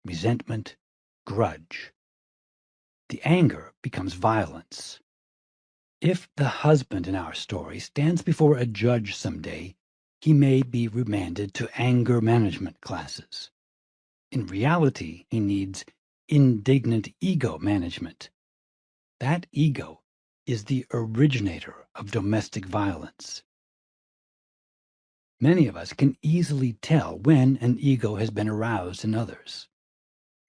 resentment, grudge. The anger becomes violence. If the husband in our story stands before a judge someday, he may be remanded to anger management classes. In reality, he needs indignant ego management. That ego is the originator of domestic violence. Many of us can easily tell when an ego has been aroused in others.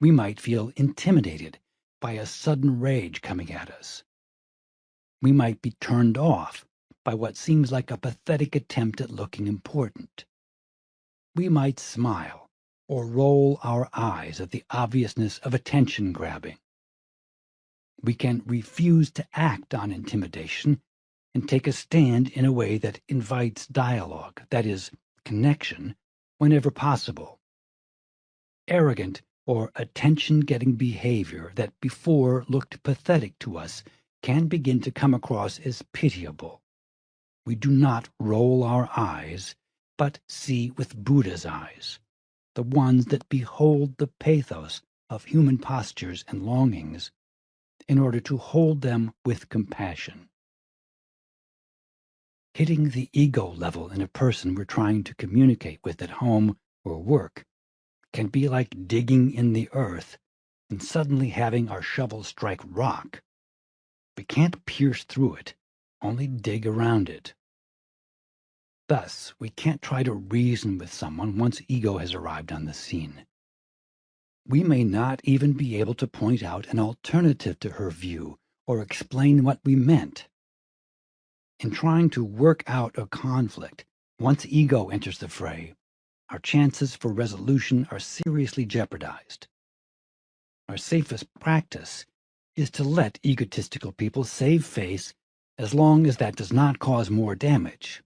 We might feel intimidated by a sudden rage coming at us. We might be turned off by what seems like a pathetic attempt at looking important. We might smile or roll our eyes at the obviousness of attention grabbing. We can refuse to act on intimidation and take a stand in a way that invites dialogue, that is, connection, whenever possible. Arrogant or attention-getting behavior that before looked pathetic to us can begin to come across as pitiable. We do not roll our eyes, but see with Buddha's eyes, the ones that behold the pathos of human postures and longings, in order to hold them with compassion. Hitting the ego level in a person we're trying to communicate with at home or work can be like digging in the earth and suddenly having our shovel strike rock. We can't pierce through it, only dig around it. Thus, we can't try to reason with someone once ego has arrived on the scene. We may not even be able to point out an alternative to her view or explain what we meant. In trying to work out a conflict, once ego enters the fray, our chances for resolution are seriously jeopardized. Our safest practice is to let egotistical people save face as long as that does not cause more damage.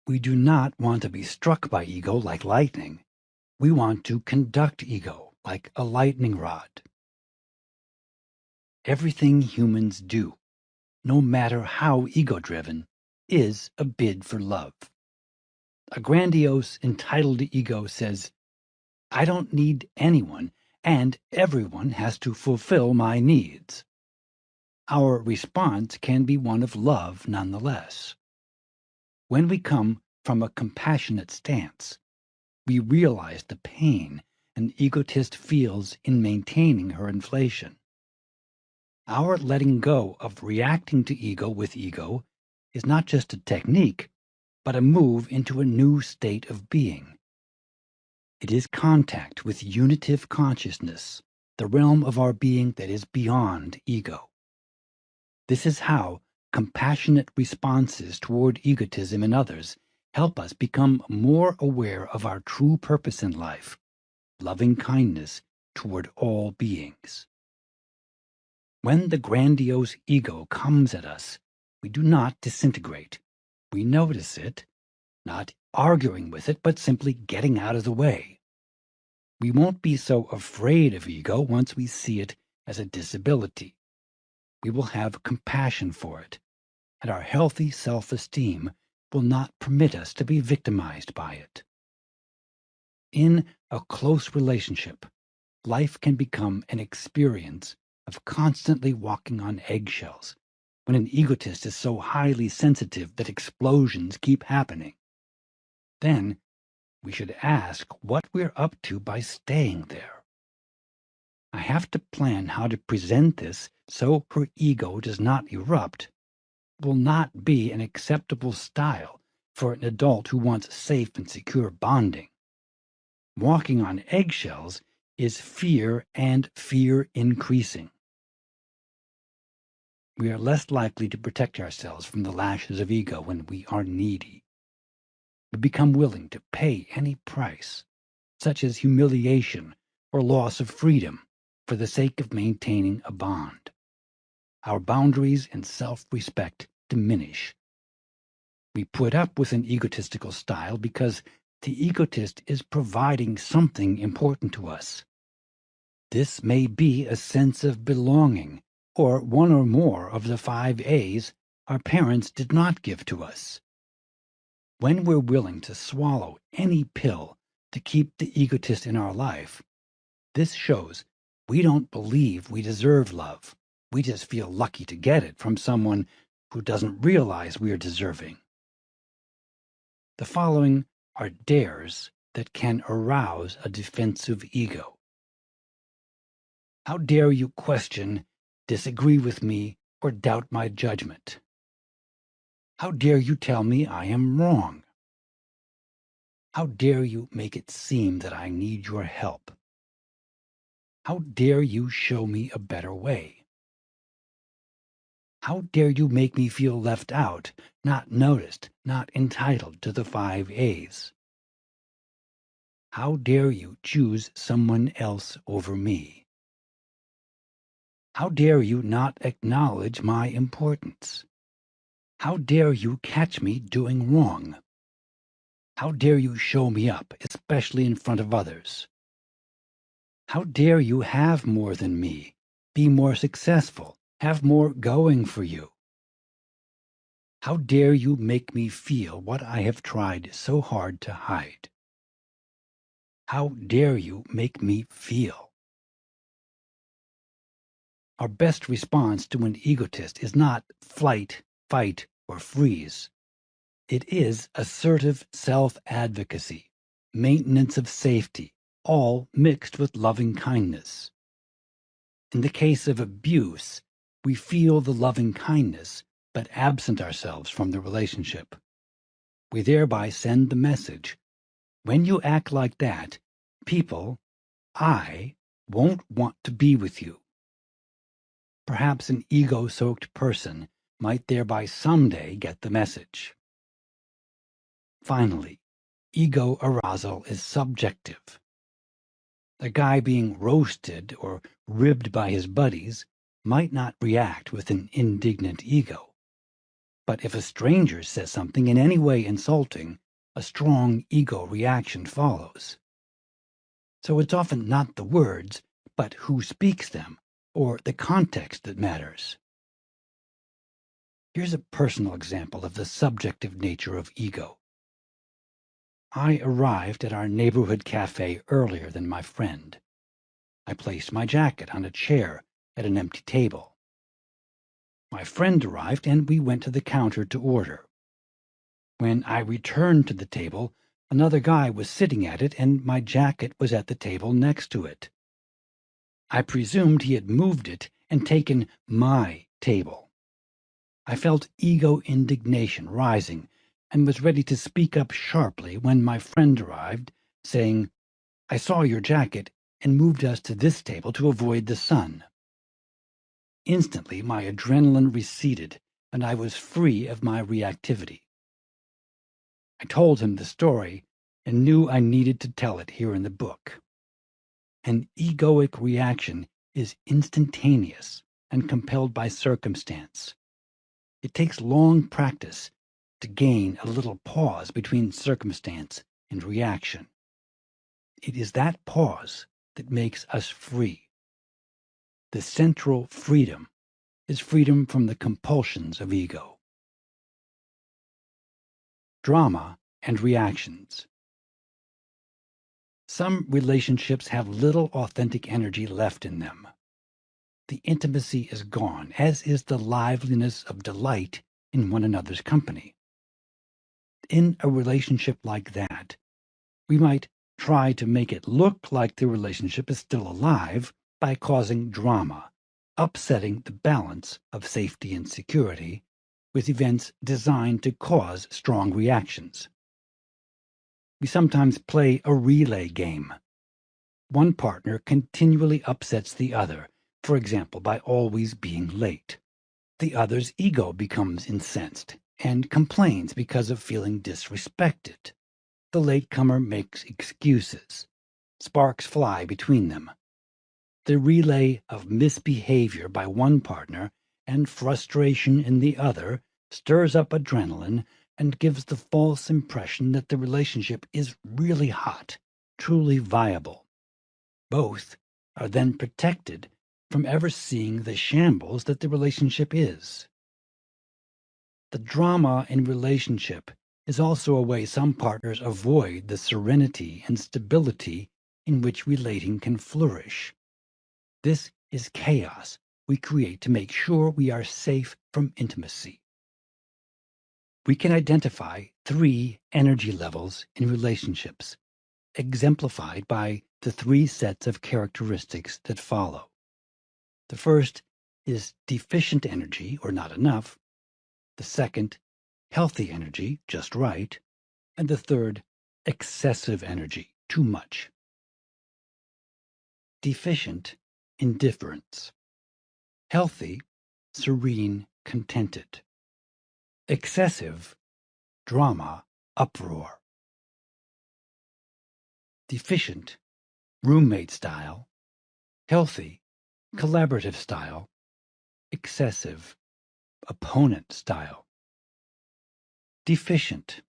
We do not want to be struck by ego like lightning. We want to conduct ego like a lightning rod. Everything humans do, no matter how ego-driven, is a bid for love. A grandiose, entitled ego says, "I don't need anyone, and everyone has to fulfill my needs." Our response can be one of love nonetheless. When we come from a compassionate stance, we realize the pain an egotist feels in maintaining her inflation. Our letting go of reacting to ego with ego is not just a technique, but a move into a new state of being. It is contact with unitive consciousness, the realm of our being that is beyond ego. This is how compassionate responses toward egotism in others help us become more aware of our true purpose in life, loving kindness toward all beings. When the grandiose ego comes at us, we do not disintegrate. We notice it, not arguing with it, but simply getting out of the way. We won't be so afraid of ego once we see it as a disability. We will have compassion for it, and our healthy self-esteem will not permit us to be victimized by it. In a close relationship, life can become an experience of constantly walking on eggshells when an egotist is so highly sensitive that explosions keep happening. Then we should ask what we're up to by staying there. I have to plan how to present this so her ego does not erupt. It will not be an acceptable style for an adult who wants safe and secure bonding. Walking on eggshells is fear and fear increasing. We are less likely to protect ourselves from the lashes of ego when we are needy. We become willing to pay any price, such as humiliation or loss of freedom, for the sake of maintaining a bond. Our boundaries and self-respect diminish. We put up with an egotistical style because the egotist is providing something important to us. This may be a sense of belonging, or one or more of the 5 A's our parents did not give to us. When we're willing to swallow any pill to keep the egotist in our life, This shows we don't believe we deserve love. We just feel lucky to get it from someone who doesn't realize we are deserving. The following are dares that can arouse a defensive ego. How dare you question, disagree with me, or doubt my judgment? How dare you tell me I am wrong? How dare you make it seem that I need your help? How dare you show me a better way? How dare you make me feel left out, not noticed, not entitled to the 5 A's? How dare you choose someone else over me? How dare you not acknowledge my importance? How dare you catch me doing wrong? How dare you show me up, especially in front of others? How dare you have more than me, be more successful, have more going for you? How dare you make me feel what I have tried so hard to hide? How dare you make me feel? Our best response to an egotist is not flight, fight, or freeze. It is assertive self-advocacy, maintenance of safety, all mixed with loving kindness. In the case of abuse, we feel the loving kindness, but absent ourselves from the relationship. We thereby send the message, when you act like that, people, I, won't want to be with you. Perhaps an ego-soaked person might thereby someday get the message. Finally, ego arousal is subjective. The guy being roasted or ribbed by his buddies might not react with an indignant ego. But if a stranger says something in any way insulting, a strong ego reaction follows. So it's often not the words, but who speaks them, or the context that matters. Here's a personal example of the subjective nature of ego. I arrived at our neighborhood cafe earlier than my friend. I placed my jacket on a chair at an empty table. My friend arrived and we went to the counter to order. When I returned to the table, another guy was sitting at it and my jacket was at the table next to it. I presumed he had moved it and taken my table. I felt ego indignation rising and was ready to speak up sharply when my friend arrived, saying, "I saw your jacket and moved us to this table to avoid the sun." Instantly, my adrenaline receded and I was free of my reactivity. I told him the story and knew I needed to tell it here in the book. An egoic reaction is instantaneous and compelled by circumstance. It takes long practice to gain a little pause between circumstance and reaction. It is that pause that makes us free. The central freedom is freedom from the compulsions of ego. Drama and reactions. Some relationships have little authentic energy left in them. The intimacy is gone, as is the liveliness of delight in one another's company. In a relationship like that, we might try to make it look like the relationship is still alive by causing drama, upsetting the balance of safety and security with events designed to cause strong reactions. We sometimes play a relay game. One partner continually upsets the other, for example, by always being late. The other's ego becomes incensed and complains because of feeling disrespected. The latecomer makes excuses. Sparks fly between them. The relay of misbehavior by one partner and frustration in the other stirs up adrenaline and gives the false impression that the relationship is really hot, truly viable. Both are then protected from ever seeing the shambles that the relationship is. The drama in relationship is also a way some partners avoid the serenity and stability in which relating can flourish. This is chaos we create to make sure we are safe from intimacy. We can identify 3 energy levels in relationships, exemplified by the 3 sets of characteristics that follow. The first is deficient energy, or not enough. The second, healthy energy, just right. And the third, excessive energy, too much. Deficient, indifference. Healthy, serene, contented. Excessive, drama, uproar. Deficient, roommate style. Healthy, collaborative style. Excessive, opponent style. Deficient,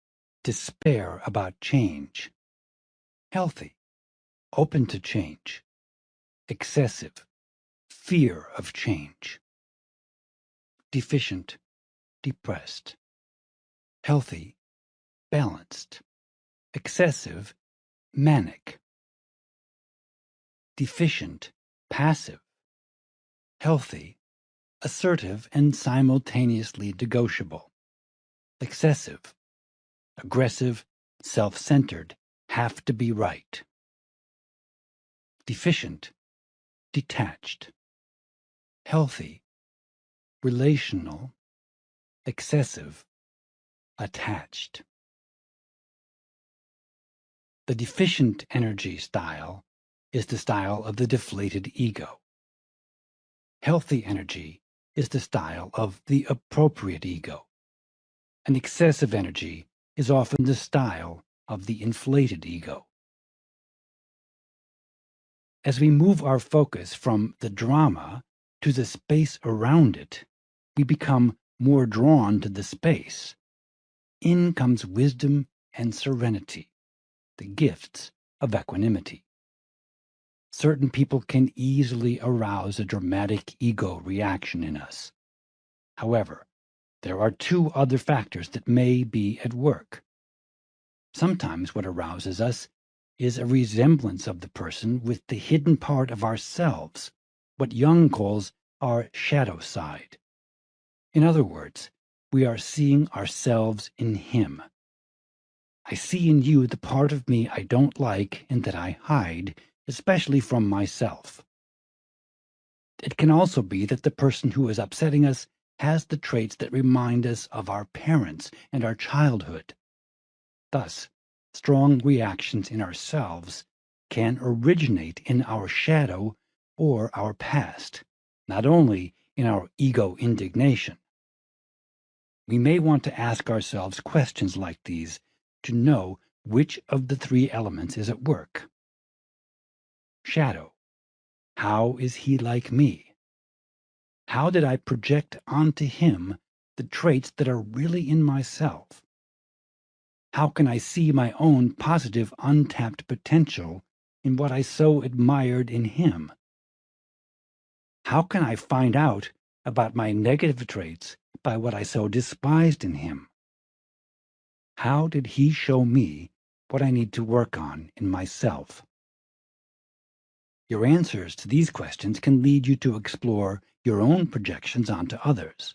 despair about change. Healthy, open to change. Excessive, fear of change. Deficient, depressed. Healthy, balanced. Excessive, manic. Deficient, passive. Healthy, assertive and simultaneously negotiable. Excessive, aggressive, self-centered, have to be right. Deficient, detached. Healthy, relational. Excessive, attached. The deficient energy style is the style of the deflated ego. Healthy energy is the style of the appropriate ego. And excessive energy is often the style of the inflated ego. As we move our focus from the drama to the space around it, we become more drawn to the space. In comes wisdom and serenity, the gifts of equanimity. Certain people can easily arouse a dramatic ego reaction in us. However, there are 2 other factors that may be at work. Sometimes what arouses us is a resemblance of the person with the hidden part of ourselves, what Jung calls our shadow side. In other words, we are seeing ourselves in him. I see in you the part of me I don't like and that I hide, especially from myself. It can also be that the person who is upsetting us has the traits that remind us of our parents and our childhood. Thus, strong reactions in ourselves can originate in our shadow or our past, not only in our ego indignation. We may want to ask ourselves questions like these to know which of the 3 elements is at work. Shadow. How is he like me? How did I project onto him the traits that are really in myself? How can I see my own positive untapped potential in what I so admired in him? How can I find out about my negative traits by what I so despised in him? How did he show me what I need to work on in myself? Your answers to these questions can lead you to explore your own projections onto others,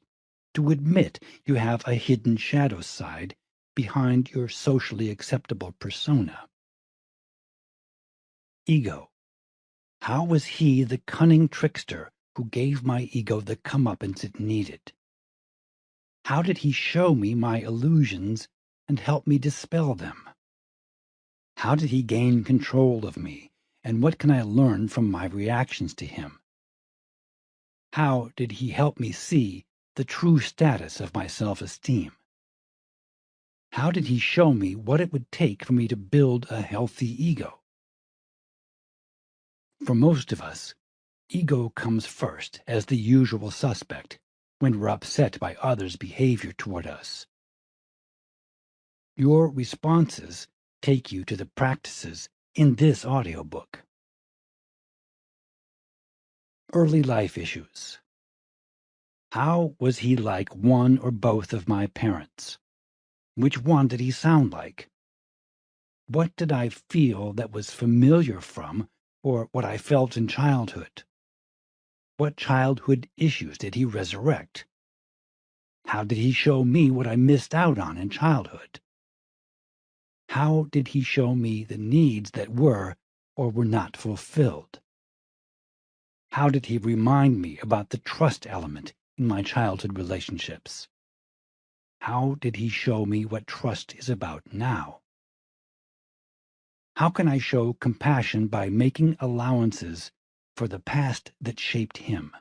to admit you have a hidden shadow side behind your socially acceptable persona. Ego. How was he the cunning trickster who gave my ego the comeuppance it needed? How did he show me my illusions and help me dispel them? How did he gain control of me, and what can I learn from my reactions to him? How did he help me see the true status of my self-esteem? How did he show me what it would take for me to build a healthy ego? For most of us, ego comes first as the usual suspect when we're upset by others' behavior toward us. Your responses take you to the practices in this audiobook. Early life issues. How was he like one or both of my parents? Which one did he sound like? What did I feel that was familiar from, or what I felt in childhood? What childhood issues did he resurrect? How did he show me what I missed out on in childhood? How did he show me the needs that were or were not fulfilled? How did he remind me about the trust element in my childhood relationships? How did he show me what trust is about now? How can I show compassion by making allowances for the past that shaped him?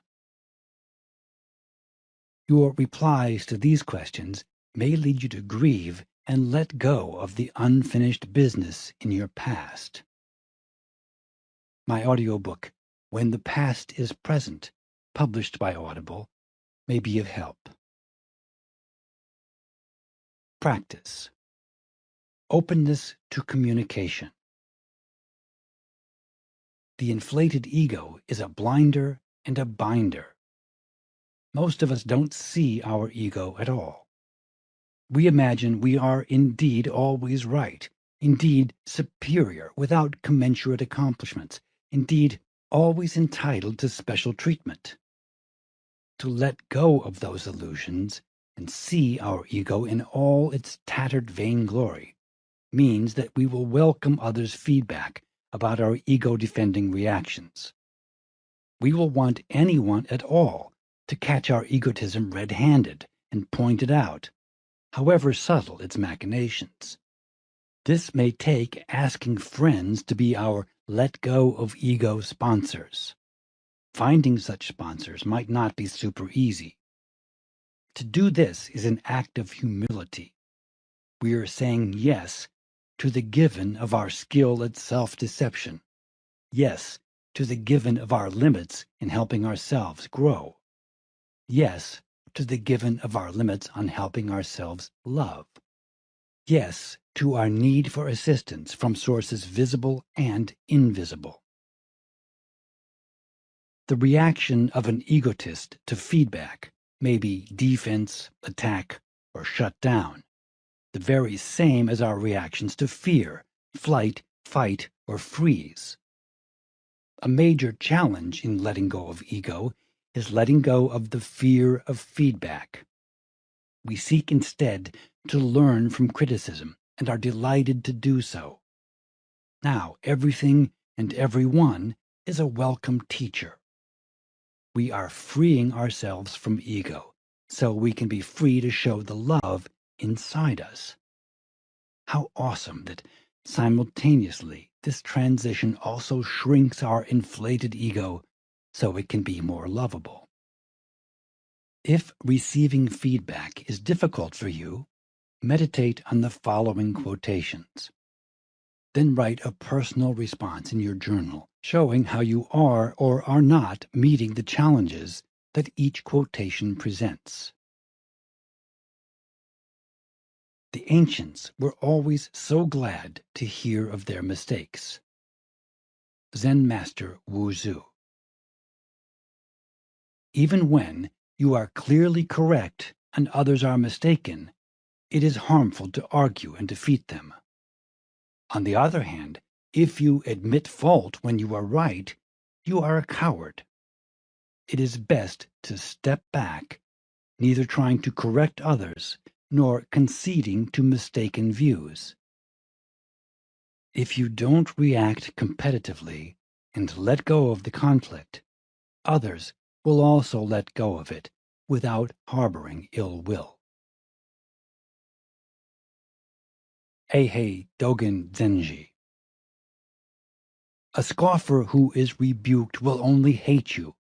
Your replies to these questions may lead you to grieve and let go of the unfinished business in your past. My audiobook, When the Past is Present, published by Audible, may be of help. Practice. Openness to communication. The inflated ego is a blinder and a binder. Most of us don't see our ego at all. We imagine we are indeed always right, indeed superior without commensurate accomplishments, indeed always entitled to special treatment. To let go of those illusions and see our ego in all its tattered vainglory means that we will welcome others' feedback about our ego-defending reactions. We will want anyone at all to catch our egotism red-handed and point it out, however subtle its machinations. This may take asking friends to be our let-go of ego sponsors. Finding such sponsors might not be super easy. To do this is an act of humility. We are saying yes to the given of our skill at self-deception, yes to the given of our limits in helping ourselves grow, yes to the given of our limits on helping ourselves love, yes to our need for assistance from sources visible and invisible. The reaction of an egotist to feedback may be defense, attack, or shut down, the very same as our reactions to fear, flight, fight, or freeze. A major challenge in letting go of ego is letting go of the fear of feedback. We seek instead to learn from criticism and are delighted to do so. Now, everything and everyone is a welcome teacher. We are freeing ourselves from ego so we can be free to show the love inside us. How awesome that simultaneously this transition also shrinks our inflated ego so it can be more lovable. If receiving feedback is difficult for you, meditate on the following quotations. Then write a personal response in your journal, showing how you are or are not meeting the challenges that each quotation presents. The ancients were always so glad to hear of their mistakes. Zen Master Wu Zu. Even when you are clearly correct and others are mistaken, it is harmful to argue and defeat them. On the other hand, if you admit fault when you are right, you are a coward. It is best to step back, neither trying to correct others nor conceding to mistaken views. If you don't react competitively and let go of the conflict, others will also let go of it without harboring ill will. Eihei Dogen Zenji. A scoffer who is rebuked will only hate you.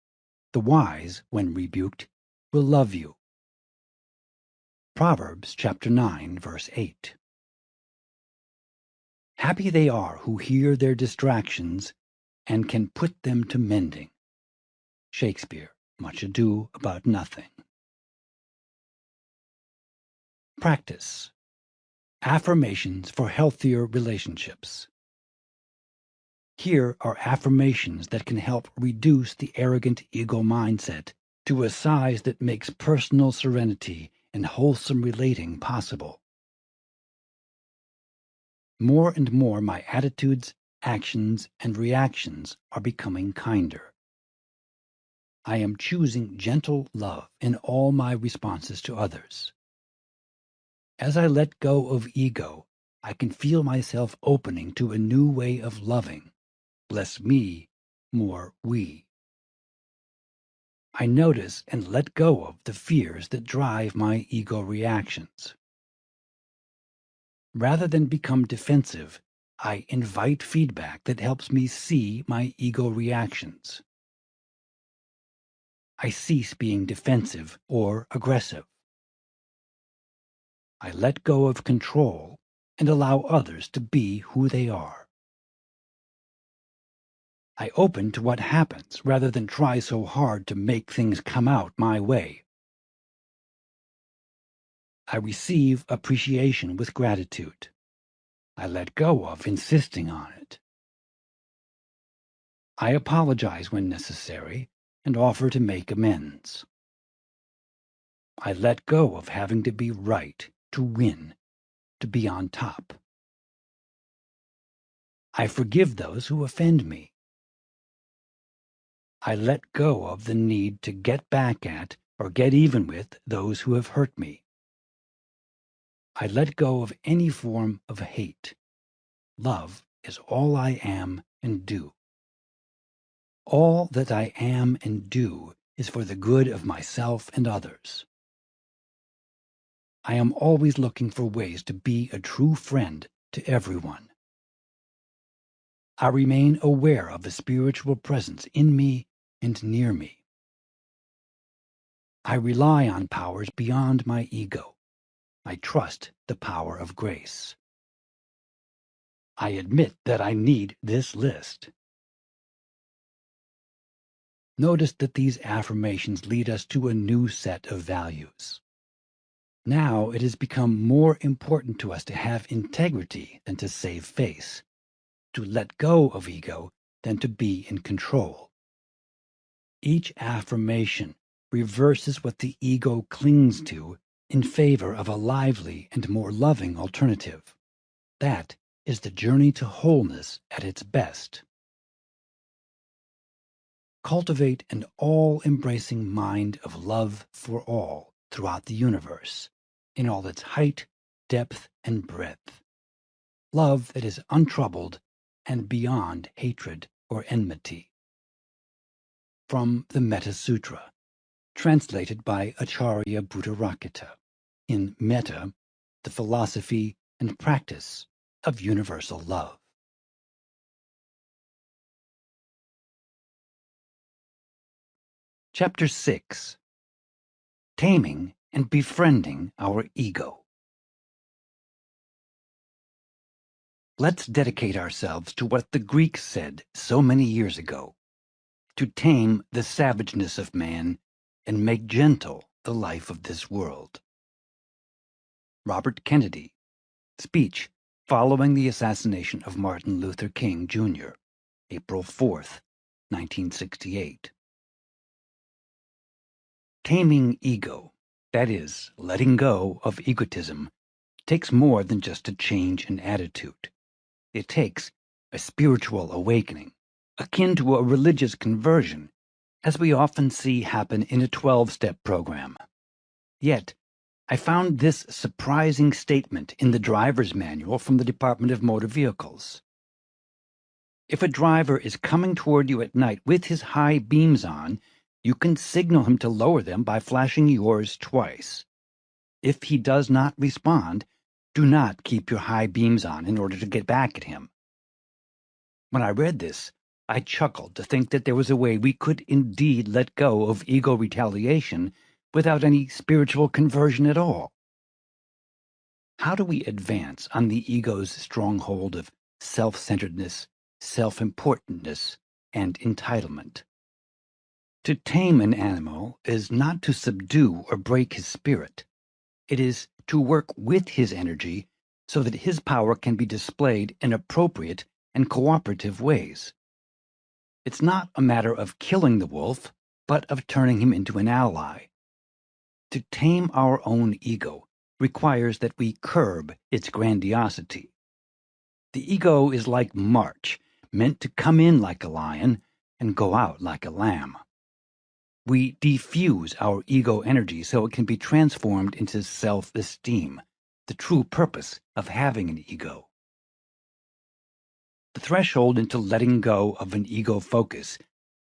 The wise, when rebuked, will love you. Proverbs chapter 9, verse 8. Happy they are who hear their distractions and can put them to mending. Shakespeare, Much Ado About Nothing. Practice. Affirmations for healthier relationships. Here are affirmations that can help reduce the arrogant ego mindset to a size that makes personal serenity and wholesome relating possible. more and more my attitudes, actions, and reactions are becoming kinder. I am choosing gentle love in all my responses to others. As I let go of ego, I can feel myself opening to a new way of loving. Less me, more we. I notice and let go of the fears that drive my ego reactions. Rather than become defensive, I invite feedback that helps me see my ego reactions. I cease being defensive or aggressive. I let go of control and allow others to be who they are. I open to what happens rather than try so hard to make things come out my way. I receive appreciation with gratitude. I let go of insisting on it. I apologize when necessary and offer to make amends. I let go of having to be right, to win, to be on top. I forgive those who offend me. I let go of the need to get back at or get even with those who have hurt me. I let go of any form of hate. Love is all I am and do. All that I am and do is for the good of myself and others. I am always looking for ways to be a true friend to everyone. I remain aware of a spiritual presence in me and near me. I rely on powers beyond my ego. I trust the power of grace. I admit that I need this list. Notice that these affirmations lead us to a new set of values. Now it has become more important to us to have integrity than to save face, to let go of ego than to be in control. Each affirmation reverses what the ego clings to in favor of a lively and more loving alternative. That is the journey to wholeness at its best. Cultivate an all-embracing mind of love for all throughout the universe, in all its height, depth, and breadth. Love that is untroubled and beyond hatred or enmity. From the Metta Sutra, translated by Acharya Buddharakkhita, in Metta, the philosophy and practice of universal love. Chapter 6. Taming and Befriending Our Ego. Let's dedicate ourselves to what the Greeks said so many years ago, to tame the savageness of man and make gentle the life of this world. Robert Kennedy, speech following the assassination of Martin Luther King, Jr., April 4th, 1968. Taming ego, that is, letting go of egotism, takes more than just a change in attitude. It takes a spiritual awakening, akin to a religious conversion, as we often see happen in a 12-step program. Yet, I found this surprising statement in the driver's manual from the Department of Motor Vehicles. If a driver is coming toward you at night with his high beams on, you can signal him to lower them by flashing yours twice. If he does not respond, do not keep your high beams on in order to get back at him. When I read this, I chuckled to think that there was a way we could indeed let go of ego retaliation without any spiritual conversion at all. How do we advance on the ego's stronghold of self-centeredness, self-importantness, and entitlement? To tame an animal is not to subdue or break his spirit. It is to work with his energy so that his power can be displayed in appropriate and cooperative ways. It's not a matter of killing the wolf, but of turning him into an ally. To tame our own ego requires that we curb its grandiosity. The ego is like March, meant to come in like a lion and go out like a lamb. We defuse our ego energy so it can be transformed into self-esteem, the true purpose of having an ego. The threshold into letting go of an ego focus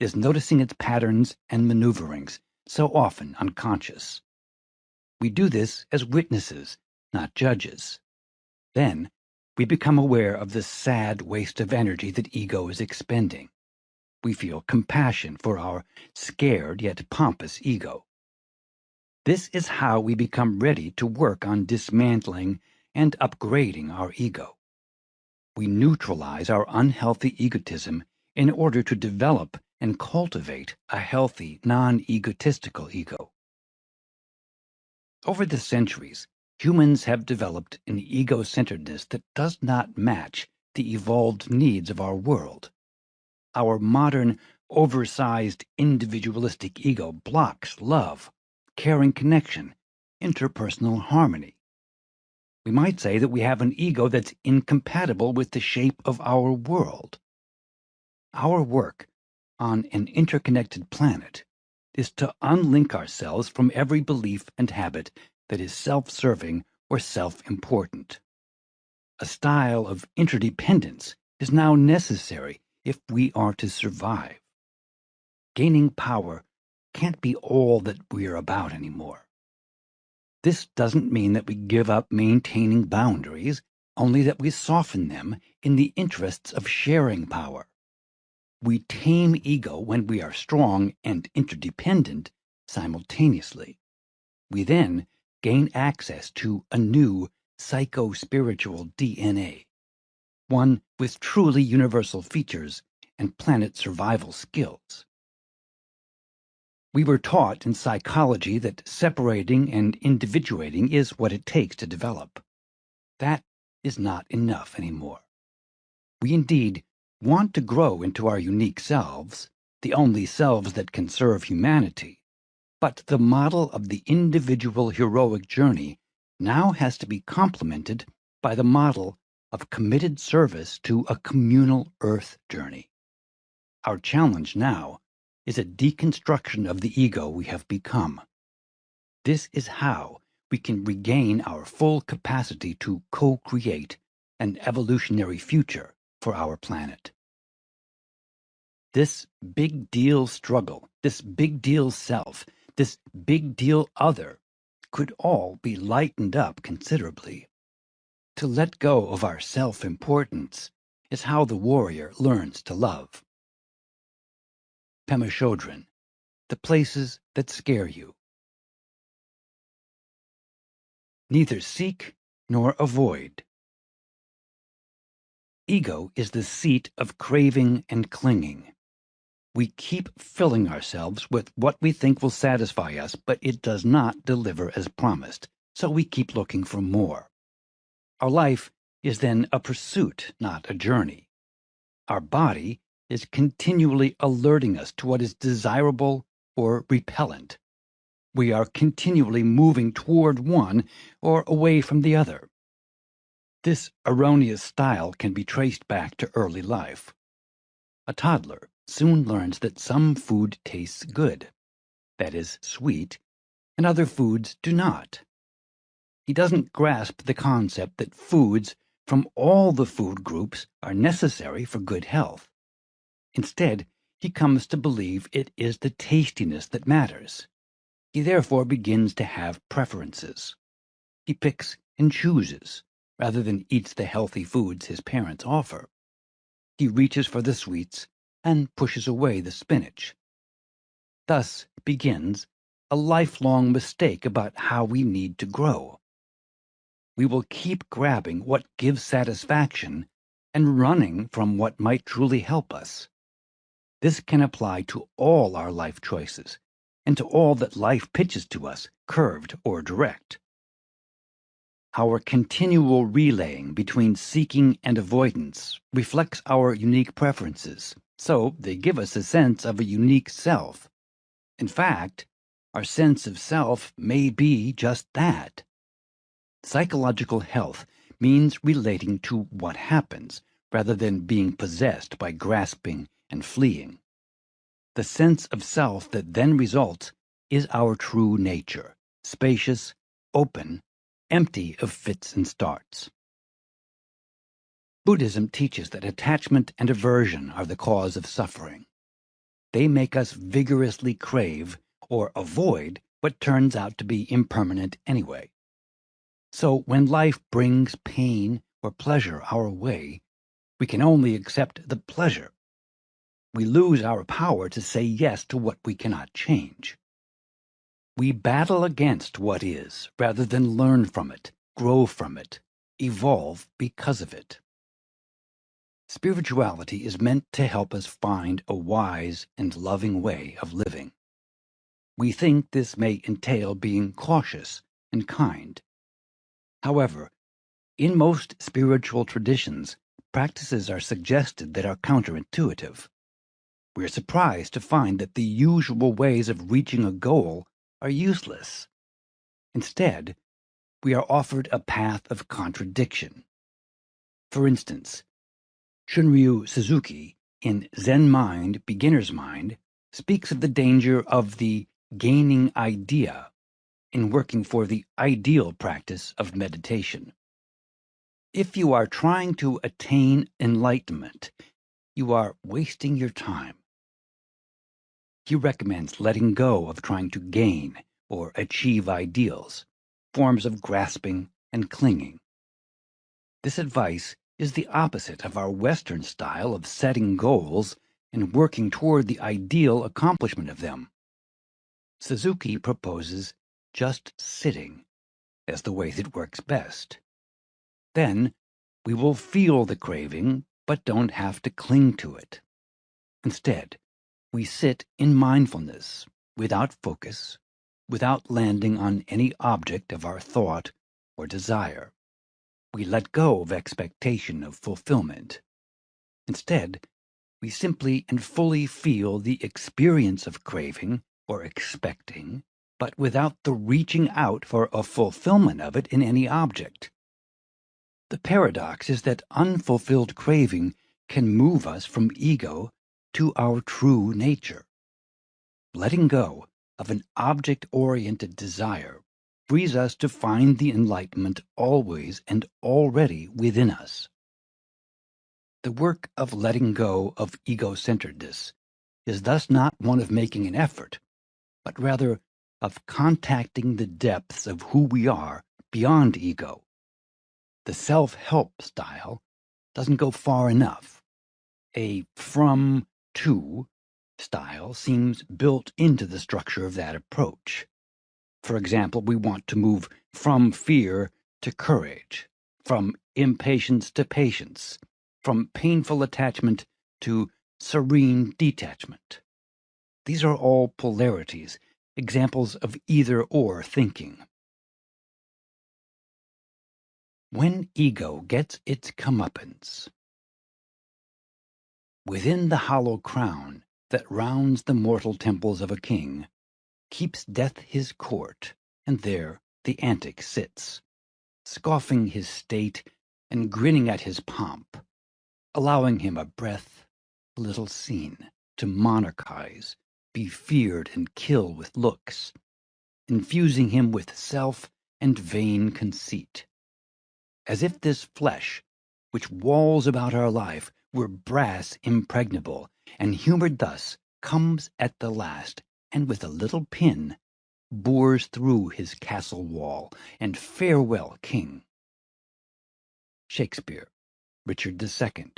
is noticing its patterns and maneuverings, so often unconscious. We do this as witnesses, not judges. Then, we become aware of the sad waste of energy that ego is expending. We feel compassion for our scared yet pompous ego. This is how we become ready to work on dismantling and upgrading our ego. We neutralize our unhealthy egotism in order to develop and cultivate a healthy, non-egotistical ego. Over the centuries, humans have developed an ego-centeredness that does not match the evolved needs of our world. Our modern, oversized, individualistic ego blocks love, caring connection, interpersonal harmony. We might say that we have an ego that's incompatible with the shape of our world. Our work on an interconnected planet is to unlink ourselves from every belief and habit that is self-serving or self-important. A style of interdependence is now necessary if we are to survive. Gaining power can't be all that we're about anymore. This doesn't mean that we give up maintaining boundaries, only that we soften them in the interests of sharing power. We tame ego when we are strong and interdependent simultaneously. We then gain access to a new psycho-spiritual DNA, one with truly universal features and planet survival skills. We were taught in psychology that separating and individuating is what it takes to develop. That is not enough anymore. We indeed want to grow into our unique selves, the only selves that can serve humanity, but the model of the individual heroic journey now has to be complemented by the model of committed service to a communal Earth journey. Our challenge now is a deconstruction of the ego we have become. This is how we can regain our full capacity to co-create an evolutionary future for our planet. This big deal struggle, this big deal self, this big deal other could all be lightened up considerably. To let go of our self-importance is how the warrior learns to love. Pema Chodron, The Places That Scare You. Neither seek nor avoid. Ego is the seat of craving and clinging. We keep filling ourselves with what we think will satisfy us, but it does not deliver as promised, so we keep looking for more. Our life is then a pursuit, not a journey. Our body is continually alerting us to what is desirable or repellent. We are continually moving toward one or away from the other. This erroneous style can be traced back to early life. A toddler soon learns that some food tastes good, that is, sweet, and other foods do not. He doesn't grasp the concept that foods from all the food groups are necessary for good health. Instead, he comes to believe it is the tastiness that matters. He therefore begins to have preferences. He picks and chooses, rather than eats the healthy foods his parents offer. He reaches for the sweets and pushes away the spinach. Thus begins a lifelong mistake about how we need to grow. We will keep grabbing what gives satisfaction and running from what might truly help us. This can apply to all our life choices, and to all that life pitches to us, curved or direct. Our continual relaying between seeking and avoidance reflects our unique preferences, so they give us a sense of a unique self. In fact, our sense of self may be just that. Psychological health means relating to what happens, rather than being possessed by grasping and fleeing. The sense of self that then results is our true nature, spacious, open, empty of fits and starts. Buddhism teaches that attachment and aversion are the cause of suffering. They make us vigorously crave or avoid what turns out to be impermanent anyway. So when life brings pain or pleasure our way, we can only accept the pleasure. We lose our power to say yes to what we cannot change. We battle against what is, rather than learn from it, grow from it, evolve because of it. Spirituality is meant to help us find a wise and loving way of living. We think this may entail being cautious and kind. However, in most spiritual traditions, practices are suggested that are counterintuitive. We're surprised to find that the usual ways of reaching a goal are useless. Instead, we are offered a path of contradiction. For instance, Shunryu Suzuki, in Zen Mind, Beginner's Mind, speaks of the danger of the gaining idea in working for the ideal practice of meditation. If you are trying to attain enlightenment, you are wasting your time. He recommends letting go of trying to gain or achieve ideals, forms of grasping and clinging. This advice is the opposite of our Western style of setting goals and working toward the ideal accomplishment of them. Suzuki proposes just sitting as the way that works best. Then we will feel the craving, but don't have to cling to it. Instead, we sit in mindfulness, without focus, without landing on any object of our thought or desire. We let go of expectation of fulfillment. Instead, we simply and fully feel the experience of craving or expecting, but without the reaching out for a fulfillment of it in any object. The paradox is that unfulfilled craving can move us from ego to our true nature. Letting go of an object-oriented desire frees us to find the enlightenment always and already within us. The work of letting go of ego-centeredness is thus not one of making an effort, but rather of contacting the depths of who we are beyond ego. The self-help style doesn't go far enough. A from-to style seems built into the structure of that approach. For example, we want to move from fear to courage, from impatience to patience, from painful attachment to serene detachment. These are all polarities, examples of either-or thinking. When ego gets its comeuppance. Within the hollow crown that rounds the mortal temples of a king, keeps death his court, and there the antic sits, scoffing his state and grinning at his pomp, allowing him a breath, a little scene, to monarchize, be feared and kill with looks, infusing him with self and vain conceit. As if this flesh, which walls about our life, were brass impregnable, and humored thus, comes at the last, and with a little pin, bores through his castle wall, and farewell, king. Shakespeare, Richard II.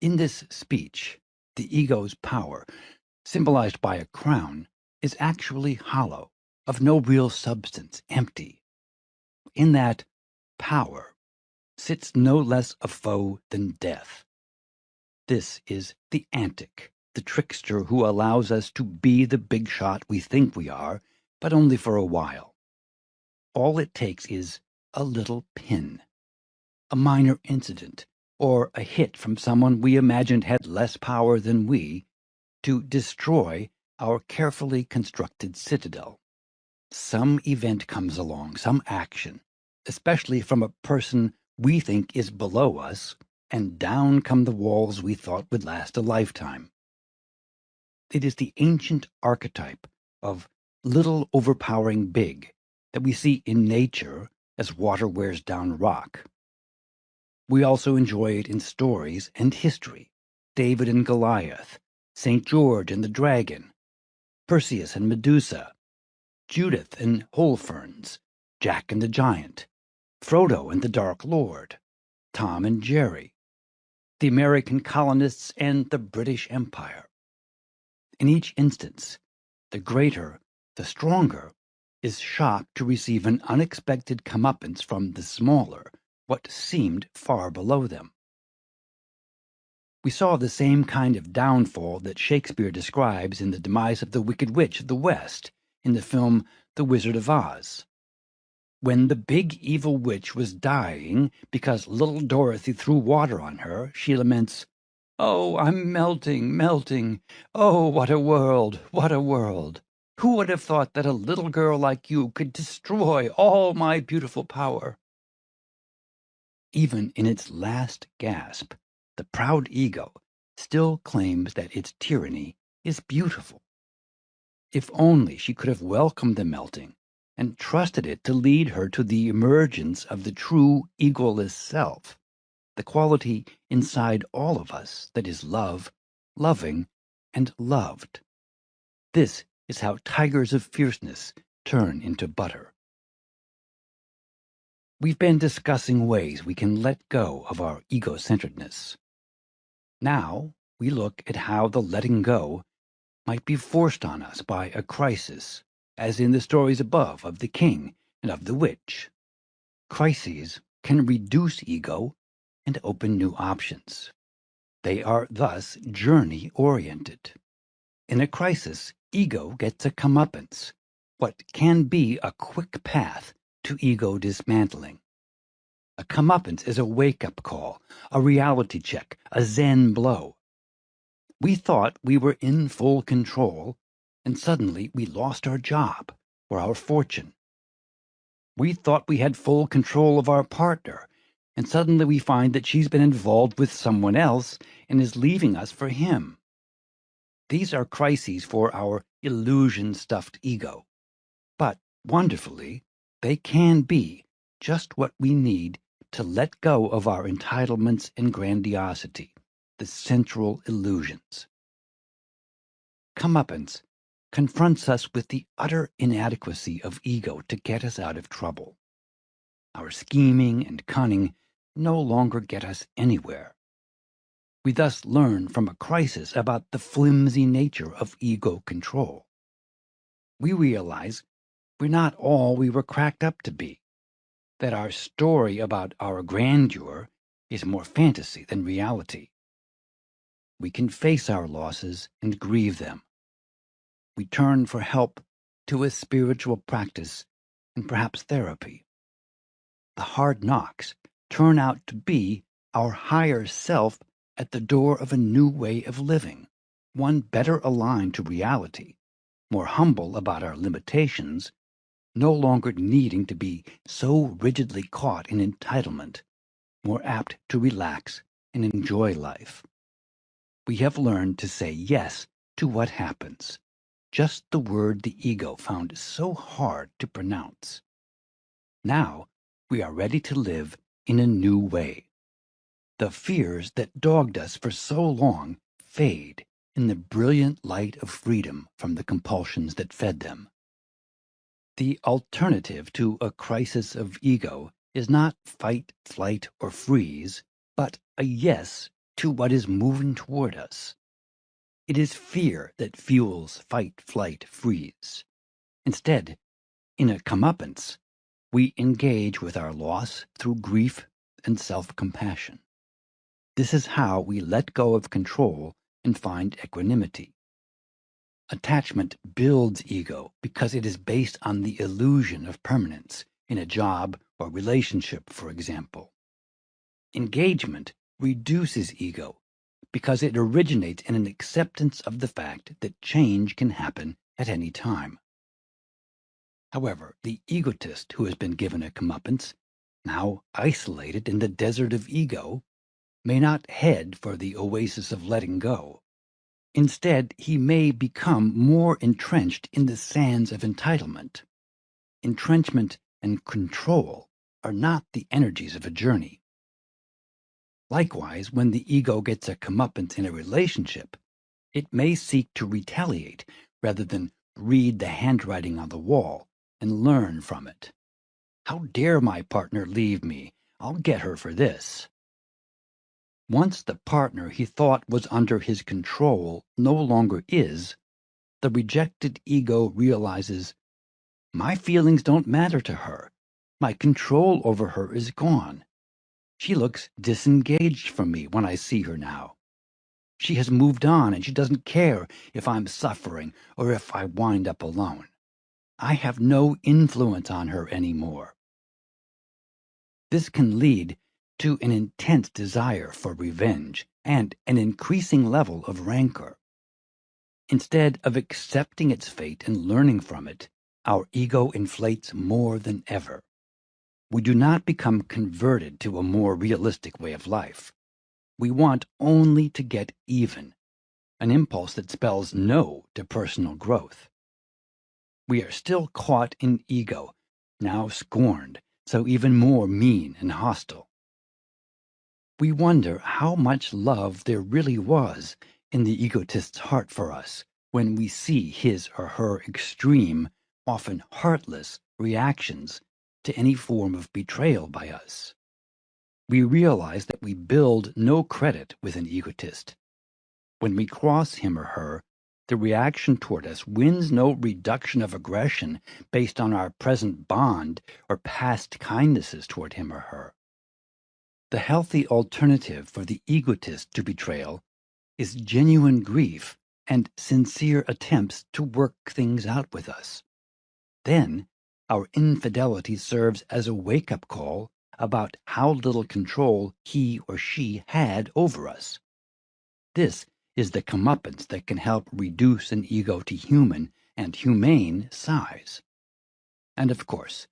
In this speech, the ego's power, symbolized by a crown, is actually hollow, of no real substance, empty. In that power sits no less a foe than death. This is the antic, the trickster who allows us to be the big shot we think we are, but only for a while. All it takes is a little pin, a minor incident, or a hit from someone we imagined had less power than we, to destroy our carefully constructed citadel. Some event comes along, some action, especially from a person we think is below us, and down come the walls we thought would last a lifetime. It is the ancient archetype of little overpowering big that we see in nature as water wears down rock. We also enjoy it in stories and history: David and Goliath, St. George and the Dragon, Perseus and Medusa, Judith and Holofernes, Jack and the Giant, Frodo and the Dark Lord, Tom and Jerry, the American colonists and the British Empire. In each instance, the greater, the stronger, is shocked to receive an unexpected comeuppance from the smaller, what seemed far below them. We saw the same kind of downfall that Shakespeare describes in the demise of the Wicked Witch of the West in the film The Wizard of Oz. When the big evil witch was dying because little Dorothy threw water on her, she laments, "Oh, I'm melting, melting. Oh, what a world, what a world. Who would have thought that a little girl like you could destroy all my beautiful power?" Even in its last gasp, the proud ego still claims that its tyranny is beautiful. If only she could have welcomed the melting and trusted it to lead her to the emergence of the true egoless self, the quality inside all of us that is love, loving, and loved. This is how tigers of fierceness turn into butter. We've been discussing ways we can let go of our ego-centeredness. Now we look at how the letting go might be forced on us by a crisis, as in the stories above of the king and of the witch. Crises can reduce ego and open new options. They are thus journey-oriented. In a crisis, ego gets a comeuppance, what can be a quick path to ego dismantling. A comeuppance is a wake-up call, a reality check, a Zen blow. We thought we were in full control, and suddenly we lost our job or our fortune. We thought we had full control of our partner, and suddenly we find that she's been involved with someone else and is leaving us for him. These are crises for our illusion-stuffed ego. But, wonderfully, they can be just what we need to let go of our entitlements and grandiosity, the central illusions. Comeuppance confronts us with the utter inadequacy of ego to get us out of trouble. Our scheming and cunning no longer get us anywhere. We thus learn from a crisis about the flimsy nature of ego control. We realize we're not all we were cracked up to be, that our story about our grandeur is more fantasy than reality. We can face our losses and grieve them. We turn for help to a spiritual practice and perhaps therapy. The hard knocks turn out to be our higher self at the door of a new way of living, one better aligned to reality, more humble about our limitations, no longer needing to be so rigidly caught in entitlement, more apt to relax and enjoy life. We have learned to say yes to what happens, just the word the ego found so hard to pronounce. Now we are ready to live in a new way. The fears that dogged us for so long fade in the brilliant light of freedom from the compulsions that fed them. The alternative to a crisis of ego is not fight, flight, or freeze, but a yes to what is moving toward us. It is fear that fuels fight, flight, freeze. Instead, in a comeuppance, we engage with our loss through grief and self-compassion. This is how we let go of control and find equanimity. Attachment builds ego because it is based on the illusion of permanence in a job or relationship, for example. Engagement reduces ego because it originates in an acceptance of the fact that change can happen at any time. However, the egotist who has been given a comeuppance now isolated in the desert of ego, may not head for the oasis of letting go. Instead, he may become more entrenched in the sands of entitlement. Entrenchment and control are not the energies of a journey. Likewise, when the ego gets a comeuppance in a relationship, it may seek to retaliate rather than read the handwriting on the wall and learn from it. How dare my partner leave me? I'll get her for this. Once the partner he thought was under his control no longer is, the rejected ego realizes, my feelings don't matter to her. My control over her is gone. She looks disengaged from me when I see her now. She has moved on and she doesn't care if I'm suffering or if I wind up alone. I have no influence on her anymore. This can lead to an intense desire for revenge and an increasing level of rancor. Instead of accepting its fate and learning from it, our ego inflates more than ever. We do not become converted to a more realistic way of life. We want only to get even, an impulse that spells no to personal growth. We are still caught in ego, now scorned, so even more mean and hostile. We wonder how much love there really was in the egotist's heart for us when we see his or her extreme, often heartless, reactions to any form of betrayal by us. We realize that we build no credit with an egotist. When we cross him or her, the reaction toward us wins no reduction of aggression based on our present bond or past kindnesses toward him or her. The healthy alternative for the egotist to betrayal is genuine grief and sincere attempts to work things out with us. Then, our infidelity serves as a wake-up call about how little control he or she had over us. This is the comeuppance that can help reduce an ego to human and humane size. And of course,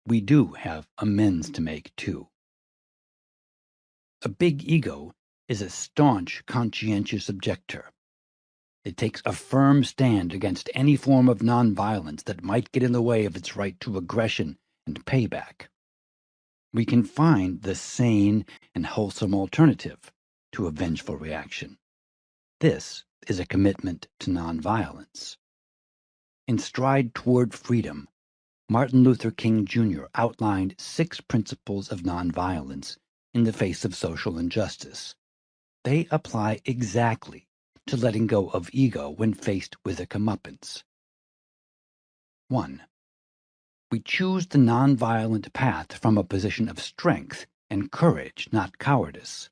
we do have amends to make too. A big ego is a staunch, conscientious objector. It takes a firm stand against any form of nonviolence that might get in the way of its right to aggression and payback. We can find the sane and wholesome alternative to a vengeful reaction. This is a commitment to nonviolence. In Stride Toward Freedom, Martin Luther King Jr. outlined 6 principles of nonviolence in the face of social injustice. They apply exactly to letting go of ego when faced with a comeuppance. 1. We choose the nonviolent path from a position of strength and courage, not cowardice.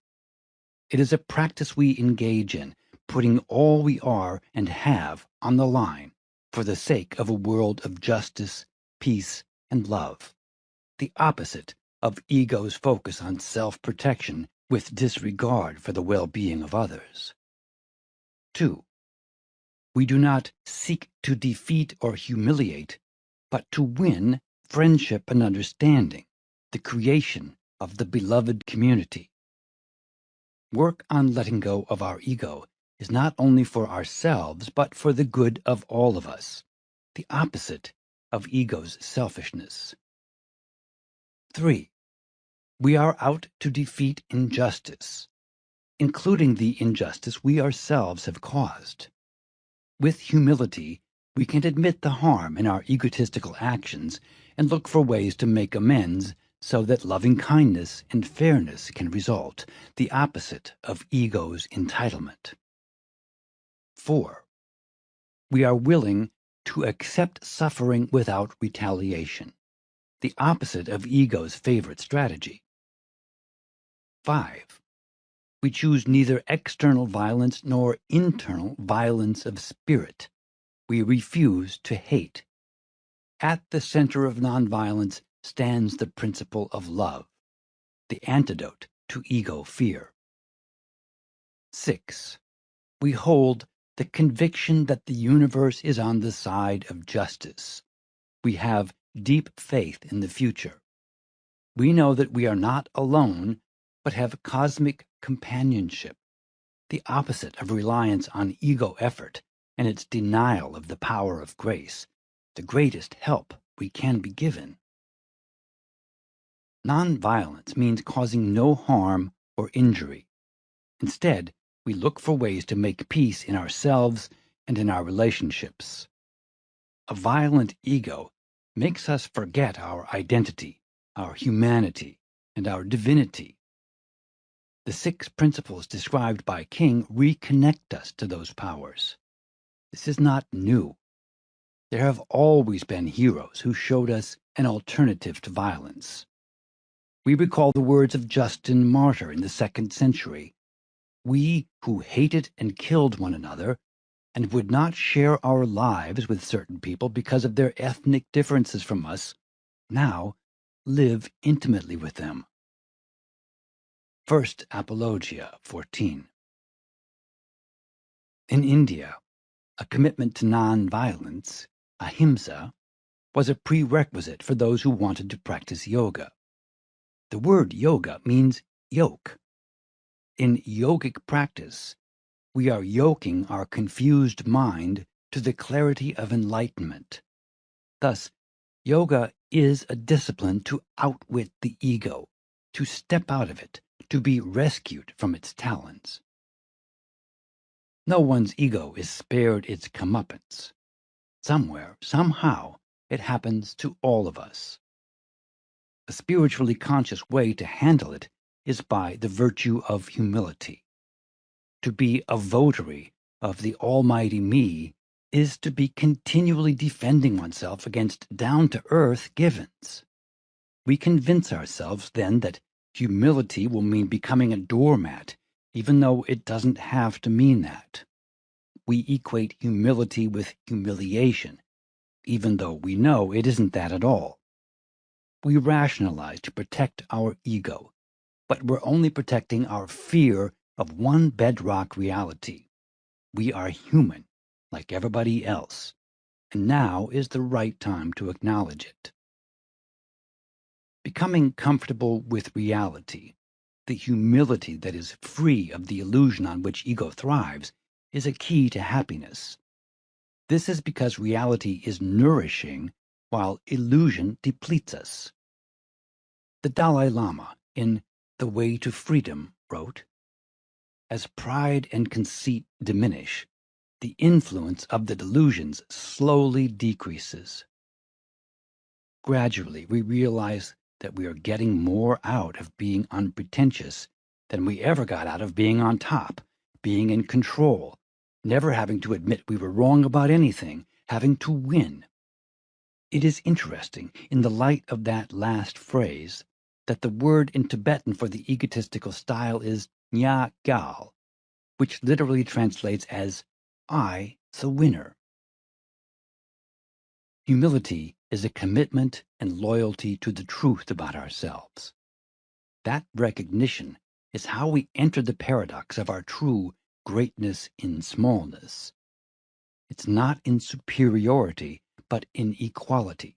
It is a practice we engage in, putting all we are and have on the line for the sake of a world of justice, peace, and love. The opposite of ego's focus on self-protection with disregard for the well-being of others. 2. We do not seek to defeat or humiliate, but to win friendship and understanding, the creation of the beloved community. Work on letting go of our ego is not only for ourselves, but for the good of all of us, the opposite of ego's selfishness. 3. We are out to defeat injustice, including the injustice we ourselves have caused. With humility, we can admit the harm in our egotistical actions and look for ways to make amends so that loving kindness and fairness can result, the opposite of ego's entitlement. 4. We are willing to accept suffering without retaliation, the opposite of ego's favorite strategy. 5. We choose neither external violence nor internal violence of spirit. We refuse to hate. At the center of nonviolence stands the principle of love, the antidote to ego fear. 6. We hold the conviction that the universe is on the side of justice. We have deep faith in the future. We know that we are not alone, but have cosmic companionship, the opposite of reliance on ego effort and its denial of the power of grace, the greatest help we can be given. Nonviolence means causing no harm or injury. Instead, we look for ways to make peace in ourselves and in our relationships. A violent ego makes us forget our identity, our humanity, and our divinity. The 6 principles described by King reconnect us to those powers. This is not new. There have always been heroes who showed us an alternative to violence. We recall the words of Justin Martyr in the 2nd century. We who hated and killed one another and would not share our lives with certain people because of their ethnic differences from us, now live intimately with them. First Apologia 14. In India, a commitment to non-violence, ahimsa, was a prerequisite for those who wanted to practice yoga. The word yoga means yoke. In yogic practice, we are yoking our confused mind to the clarity of enlightenment. Thus, yoga is a discipline to outwit the ego, to step out of it, to be rescued from its talons. No one's ego is spared its comeuppance. Somewhere, somehow, it happens to all of us. A spiritually conscious way to handle it is by the virtue of humility. To be a votary of the almighty me is to be continually defending oneself against down-to-earth givens. We convince ourselves then that humility will mean becoming a doormat, even though it doesn't have to mean that. We equate humility with humiliation, even though we know it isn't that at all. We rationalize to protect our ego, but we're only protecting our fear of one bedrock reality. We are human, like everybody else, and now is the right time to acknowledge it. Becoming comfortable with reality, the humility that is free of the illusion on which ego thrives, is a key to happiness. This is because reality is nourishing while illusion depletes us. The Dalai Lama, in The Way to Freedom, wrote, "As pride and conceit diminish, the influence of the delusions slowly decreases. Gradually, we realize that we are getting more out of being unpretentious than we ever got out of being on top, being in control, never having to admit we were wrong about anything, having to win." It is interesting, in the light of that last phrase, that the word in Tibetan for the egotistical style is nya gal, which literally translates as I, the winner. Humility is a commitment and loyalty to the truth about ourselves. That recognition is how we enter the paradox of our true greatness in smallness. It's not in superiority, but in equality.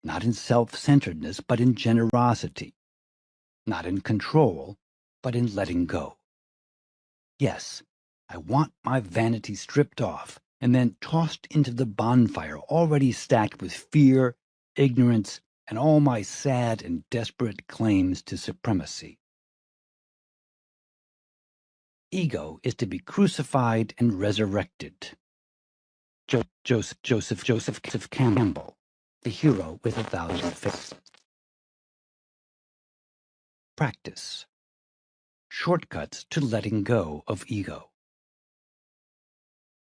Not in self-centeredness, but in generosity. Not in control, but in letting go. Yes, I want my vanity stripped off and then tossed into the bonfire already stacked with fear, ignorance, and all my sad and desperate claims to supremacy. Ego is to be crucified and resurrected. Joseph Campbell, the hero with 1,000 faces. Practice. Shortcuts to letting go of ego.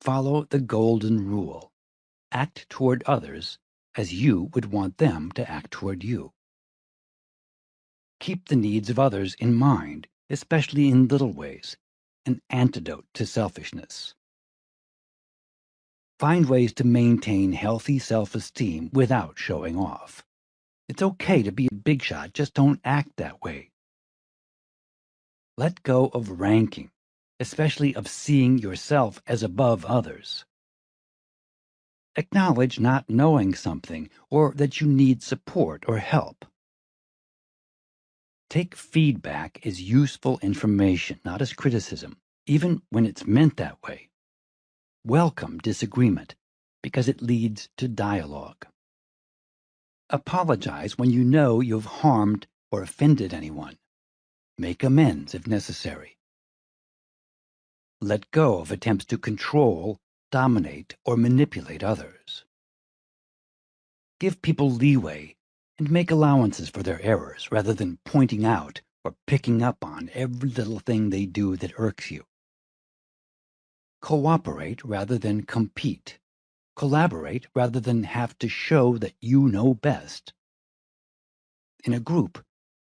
Follow the golden rule. Act toward others as you would want them to act toward you. Keep the needs of others in mind, especially in little ways, an antidote to selfishness. Find ways to maintain healthy self-esteem without showing off. It's okay to be a big shot, just don't act that way. Let go of ranking, especially of seeing yourself as above others. Acknowledge not knowing something or that you need support or help. Take feedback as useful information, not as criticism, even when it's meant that way. Welcome disagreement, because it leads to dialogue. Apologize when you know you've harmed or offended anyone. Make amends if necessary. Let go of attempts to control, dominate, or manipulate others. Give people leeway and make allowances for their errors rather than pointing out or picking up on every little thing they do that irks you. Cooperate rather than compete. Collaborate rather than have to show that you know best. In a group,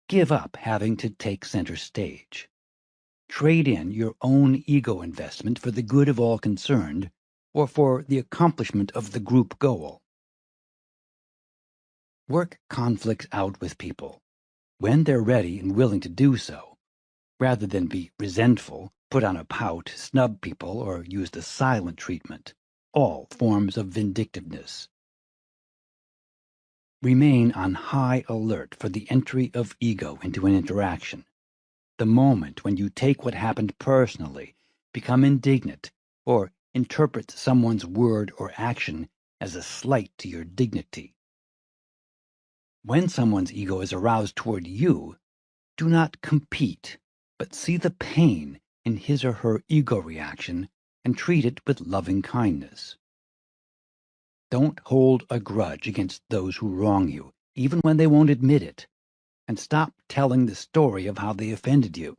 give up having to take center stage. Trade in your own ego investment for the good of all concerned or for the accomplishment of the group goal. Work conflicts out with people when they're ready and willing to do so, rather than be resentful, put on a pout, snub people, or use the silent treatment, all forms of vindictiveness. Remain on high alert for the entry of ego into an interaction. The moment when you take what happened personally, become indignant, or interpret someone's word or action as a slight to your dignity. When someone's ego is aroused toward you, do not compete, but see the pain in his or her ego reaction and treat it with loving kindness. Don't hold a grudge against those who wrong you, even when they won't admit it, and stop telling the story of how they offended you.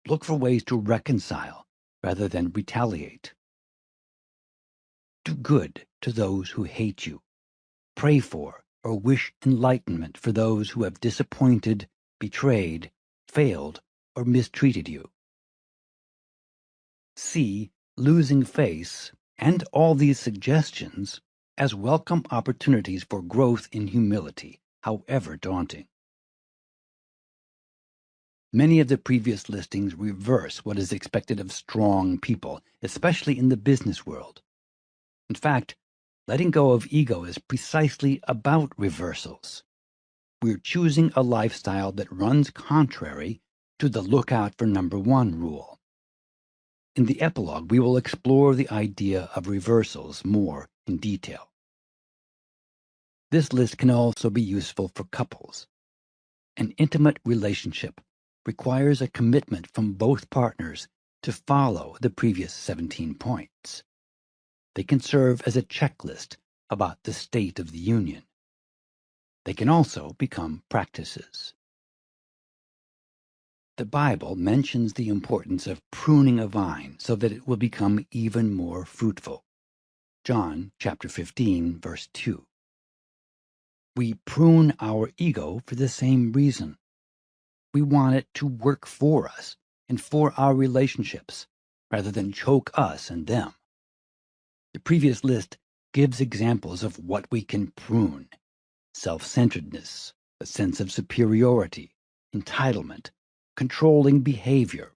Look for ways to reconcile rather than retaliate. Do good to those who hate you. Pray for or wish enlightenment for those who have disappointed, betrayed, failed, or mistreated you. See losing face and all these suggestions as welcome opportunities for growth in humility, however daunting. Many of the previous listings reverse what is expected of strong people, especially in the business world. In fact, letting go of ego is precisely about reversals. We're choosing a lifestyle that runs contrary to the look out for number one rule. In the epilogue, we will explore the idea of reversals more in detail. This list can also be useful for couples. An intimate relationship requires a commitment from both partners to follow the previous 17 points. They can serve as a checklist about the state of the union. They can also become practices. The Bible mentions the importance of pruning a vine so that it will become even more fruitful. John chapter 15, verse 2. We prune our ego for the same reason. We want it to work for us and for our relationships, rather than choke us and them. The previous list gives examples of what we can prune: self-centeredness, a sense of superiority, entitlement, controlling behavior,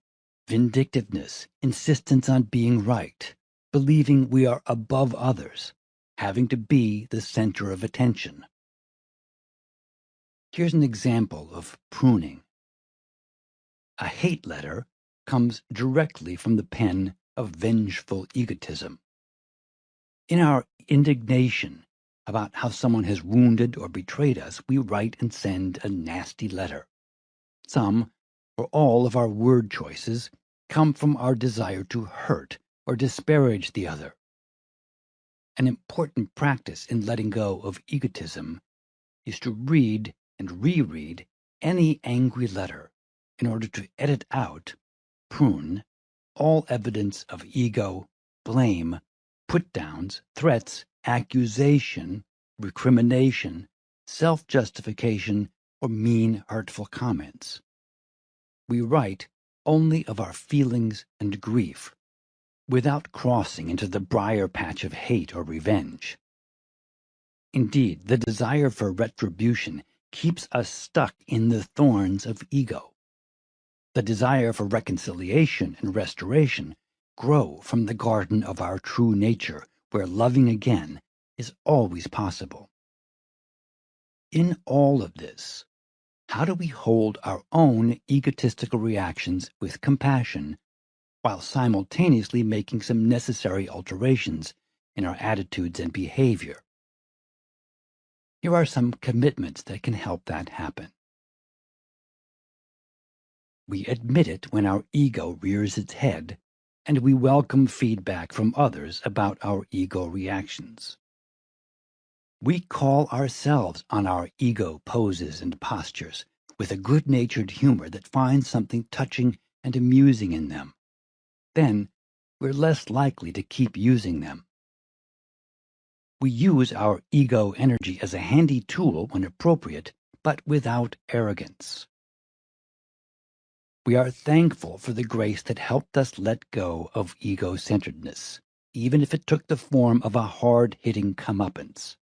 vindictiveness, insistence on being right, believing we are above others, having to be the center of attention. Here's an example of pruning. A hate letter comes directly from the pen of vengeful egotism. In our indignation about how someone has wounded or betrayed us, we write and send a nasty letter. Some, or all of our word choices, come from our desire to hurt or disparage the other. An important practice in letting go of egotism is to read and reread any angry letter in order to edit out, prune, all evidence of ego, blame, put-downs, threats, accusation, recrimination, self-justification, or mean, hurtful comments. We write only of our feelings and grief, without crossing into the briar patch of hate or revenge. Indeed, the desire for retribution keeps us stuck in the thorns of ego. The desire for reconciliation and restoration grow from the garden of our true nature, where loving again is always possible. In all of this, How do we hold our own egotistical reactions with compassion while simultaneously making some necessary alterations in our attitudes and behavior? Here are some commitments that can help that happen. We admit it when our ego rears its head, and we welcome feedback from others about our ego reactions. We call ourselves on our ego poses and postures with a good-natured humor that finds something touching and amusing in them. Then, we're less likely to keep using them. We use our ego energy as a handy tool when appropriate, but without arrogance. We are thankful for the grace that helped us let go of ego-centeredness, even if it took the form of a hard-hitting comeuppance.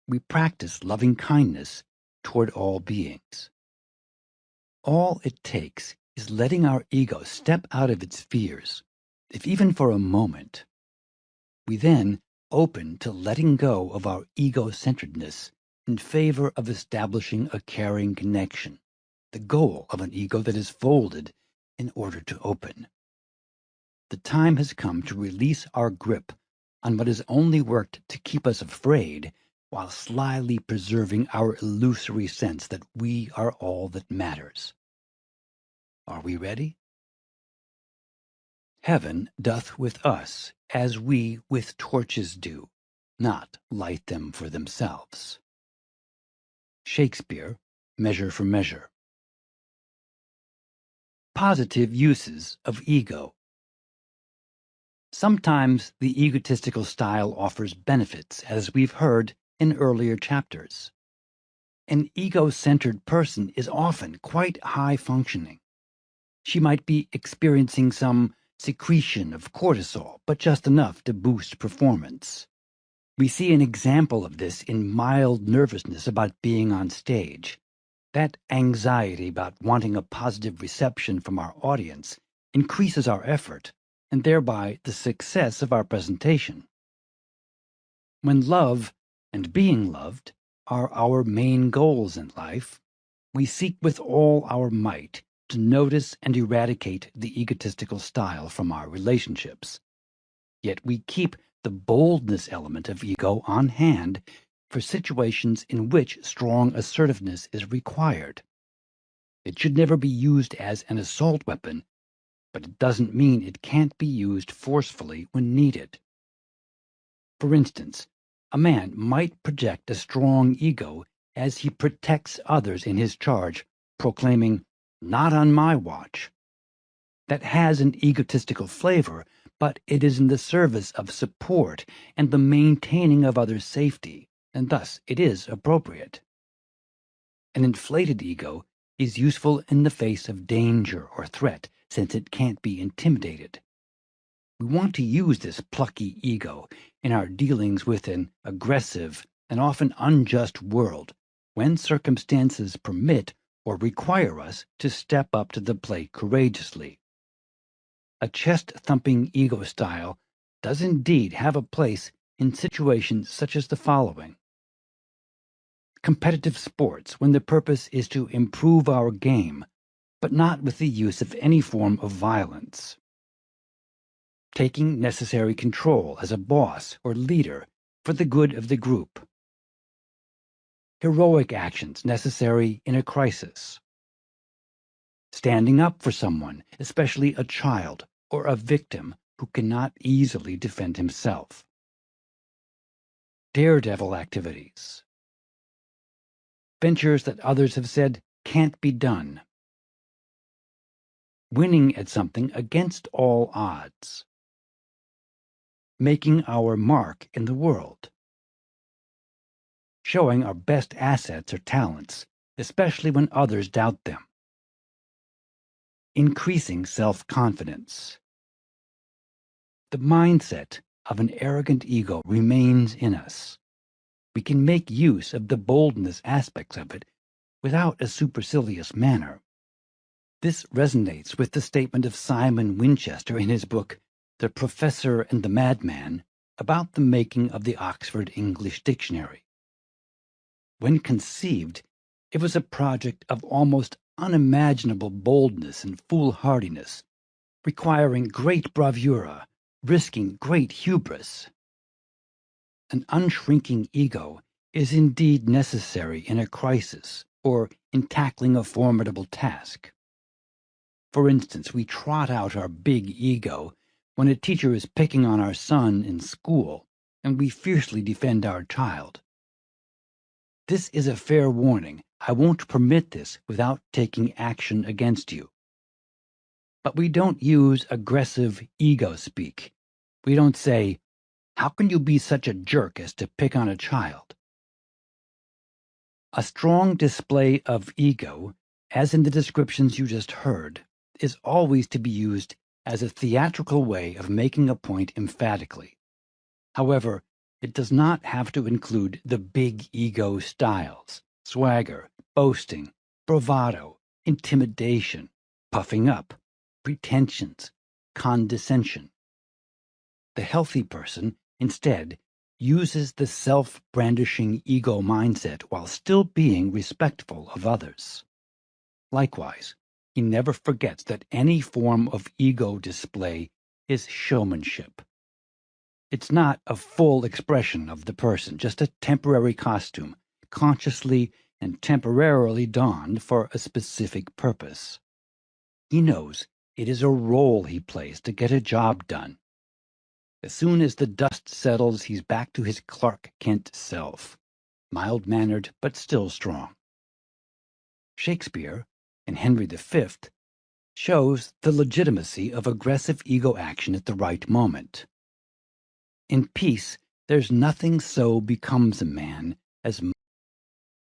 We practice loving kindness toward all beings. All it takes is letting our ego step out of its fears, if even for a moment. We then open to letting go of our ego-centeredness in favor of establishing a caring connection, the goal of an ego that is folded in order to open. The time has come to release our grip on what has only worked to keep us afraid while slyly preserving our illusory sense that we are all that matters. Are we ready? Heaven doth with us as we with torches do, not light them for themselves. Shakespeare, Measure for Measure. Positive uses of ego. Sometimes the egotistical style offers benefits, as we've heard in earlier chapters. An ego-centered person is often quite high-functioning. She might be experiencing some secretion of cortisol, but just enough to boost performance. We see an example of this in mild nervousness about being on stage. That anxiety about wanting a positive reception from our audience increases our effort, and thereby the success of our presentation. When love and being loved are our main goals in life, we seek with all our might to notice and eradicate the egotistical style from our relationships. Yet we keep the boldness element of ego on hand for situations in which strong assertiveness is required. It should never be used as an assault weapon, but it doesn't mean it can't be used forcefully when needed. For instance, a man might project a strong ego as he protects others in his charge, proclaiming, "Not on my watch." That has an egotistical flavor, but it is in the service of support and the maintaining of others' safety, and thus it is appropriate. An inflated ego is useful in the face of danger or threat, since it can't be intimidated. We want to use this plucky ego in our dealings with an aggressive and often unjust world when circumstances permit or require us to step up to the plate courageously. A chest-thumping ego style does indeed have a place in situations such as the following. Competitive sports, when the purpose is to improve our game, but not with the use of any form of violence. Taking necessary control as a boss or leader for the good of the group. Heroic actions necessary in a crisis. Standing up for someone, especially a child or a victim who cannot easily defend himself. Daredevil activities. Ventures that others have said can't be done. Winning at something against all odds. Making our mark in the world. Showing our best assets or talents, especially when others doubt them. Increasing self-confidence. The mindset of an arrogant ego remains in us. We can make use of the boldness aspects of it without a supercilious manner. This resonates with the statement of Simon Winchester in his book, The Professor and the Madman, about the making of the Oxford English Dictionary. When conceived, It was a project of almost unimaginable boldness and foolhardiness, requiring great bravura, risking great hubris. An unshrinking ego is indeed necessary in a crisis or in tackling a formidable task. For instance, we trot out our big ego when a teacher is picking on our son in school, and we fiercely defend our child. This is a fair warning. I won't permit this without taking action against you. But we don't use aggressive ego speak. We don't say, "How can you be such a jerk as to pick on a child?" A strong display of ego, as in the descriptions you just heard, is always to be used as a theatrical way of making a point emphatically. However, it does not have to include the big ego styles, swagger, boasting, bravado, intimidation, puffing up, pretensions, condescension. The healthy person, instead, uses the self-brandishing ego mindset while still being respectful of others. Likewise, he never forgets that any form of ego display is showmanship. It's not a full expression of the person, just a temporary costume, consciously and temporarily donned for a specific purpose. He knows it is a role he plays to get a job done. As soon as the dust settles, he's back to his Clark Kent self, mild-mannered but still strong. Shakespeare, in Henry V, shows the legitimacy of aggressive ego action at the right moment. In peace, there's nothing so becomes a man as